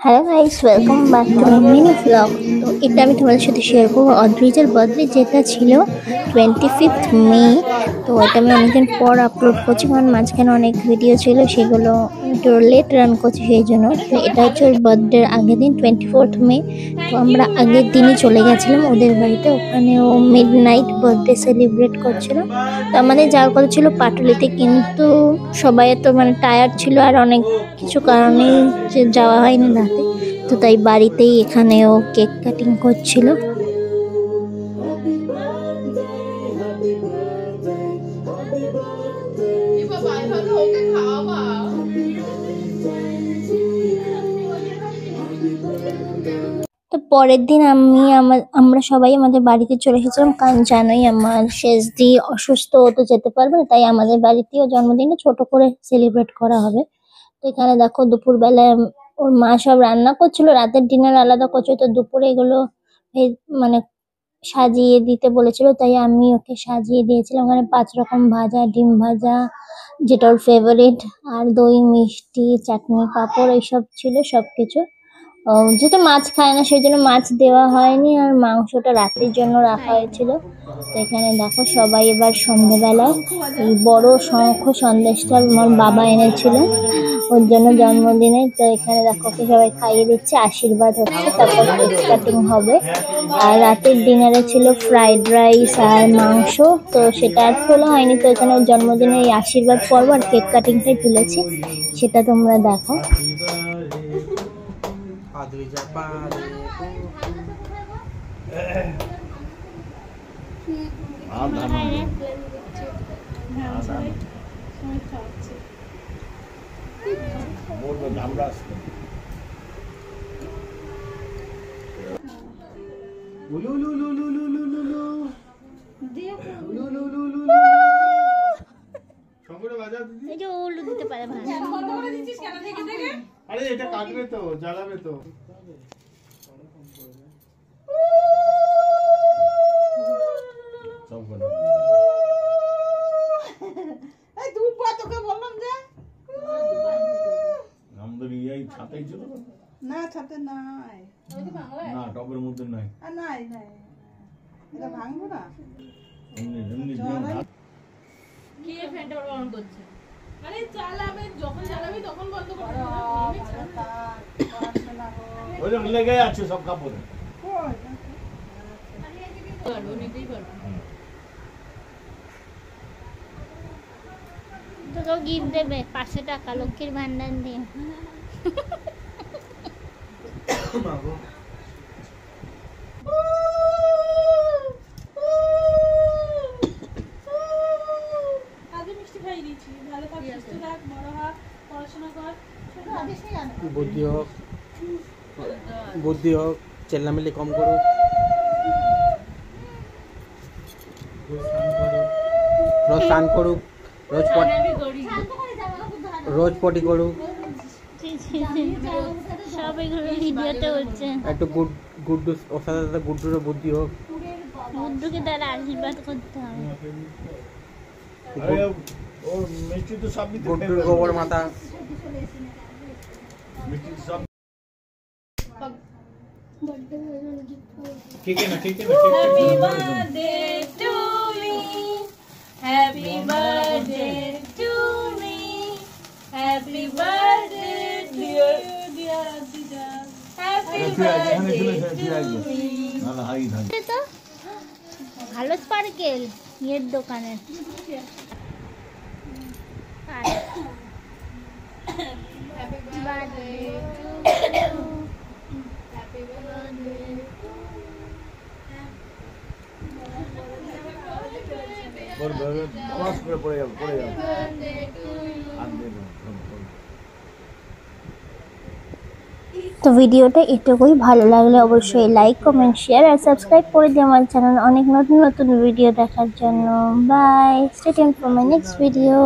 Hello guys, welcome back to my mini blog. তো এটা আমি তোমাদের সাথে শেয়ার করবো অদ্রিজের বার্থডে, যেটা ছিল 25th মে। তো এটা আমি অনেকদিন পর আপলোড করছি, কারণ মাঝখানে অনেক ভিডিও ছিল, সেগুলো একটু লেট রান করছি সেই জন্য। তো এটা হচ্ছে ওর বার্থডের আগের দিন, 24th মে। তো আমরা আগের দিনই চলে গেছিলাম ওদের বাড়িতে, ওখানে ও মিড নাইট বার্থডে সেলিব্রেট করছিল। তো আমাদের যাওয়ার কথা ছিল পাটুলিতে, কিন্তু সবাই তো টায়ার্ড ছিল আর অনেক কিছু কারণেই যে যাওয়া হয়নি রাতে। তো তাই বাড়িতেই এখানেও কেক কাটিং করছিল। তো পরের দিন আমরা সবাই আমাদের বাড়িতে চলে এসেছিলাম, কারণ জানোই আমার শেষদি অসুস্থ, তো যেতে পারবে না, তাই আমাদের বাড়িতেও জন্মদিনটা ছোট করে সেলিব্রেট করা হবে। তো এখানে দেখো দুপুরবেলায় ওর মা সব রান্না করছিল, রাতের ডিনার আলাদা করছিল, তো দুপুরে এগুলো মানে সাজিয়ে দিতে বলেছিল, তাই আমি ওকে সাজিয়ে দিয়েছিলাম। ওখানে 5 রকম ভাজা, ডিম ভাজা যেটা ওর ফেভারিট, আর দই, মিষ্টি, চাটনি, পাঁপড় এইসব ছিল সবকিছু। যেহেতু মাছ খায় না সেই জন্য মাছ দেওয়া হয়নি, আর মাংসটা রাতের জন্য রাখা হয়েছিল। তো এখানে দেখো সবাই এবার সন্ধ্যেবেলায় এই বড় শঙ্খ সন্দেশটা আমার বাবা এনেছিল ওর জন্য জন্মদিনে। তো এখানে দেখো ওকে সবাই খাইয়ে দিচ্ছে, আশীর্বাদ হচ্ছে, তারপর কেক কাটিং হবে। আর রাতের ডিনারে ছিল ফ্রাইড রাইস আর মাংস, তো সেটা আর তোলা হয়নি। তো এখানে ওর জন্মদিনে এই আশীর্বাদ পর্ব আর কেক কাটিংটাই তুলেছি, সেটা তোমরা দেখো। দিতে পারে ভাই, আরে এটা কাটবে তো, জ্বালাবে তো। এই তুই পা তোকে বললাম যে আমাদের এই ছাতাই ছিল না, ছাতে নাই, না টবের মধ্যে নাই, আর নাই নাই, এটা ভাঙবো না। এমনি এমনি কি ফ্যানটা অন করছে? আরে চালাবে, যখন চালাবি তখন বন্ধ করবে। ওই যে লেগে আছে সব কাপড়ে। পারবো, নিতেই পারবো। তোকেও গিফট দেবে 500 টাকা লক্ষ্মীর ভান্ডার দিয়ে। আগে মিষ্টি খাইয়ে দিয়েছি, ভালো থাক, সুস্থ থাক, বড় হ, পড়াশোনা কর। বুদ্ধি হোক, চেল্লামিল্লি কম করো, রোজ স্নান করুক, রোজ পটি করুক, সব এগুলো ভিডিওতে হচ্ছে। একটু গুড্ডু ওর সাথে সাথে গুড্ডুরও বুদ্ধি হোক, বুদ্ধুকে তারা আশীর্বাদ করতে হবে। আরে ও মিষ্টি তো সব দিতে গুড্ডুর গোবর মাথা। মিষ্টি সব ঠিক আছে না, ঠিক আছে না, happy birthday to me, happy birthday to me, happy birthday dear দিদা, হ্যাপি বার্থডে টু মি। না হাই হাই তো ভালো স্পার্কেল এর দোকানে। বল বল আওয়াজ করে পড়ে যাবে আর দে দাও। তো ভিডিওটা এটুকুই, ভালো লাগলে অবশ্যই লাইক, কমেন্ট, শেয়ার আর সাবস্ক্রাইব করে দিও আমার চ্যানেল অনেক নতুন নতুন ভিডিও দেখার জন্য। Bye, stay tuned for my next video.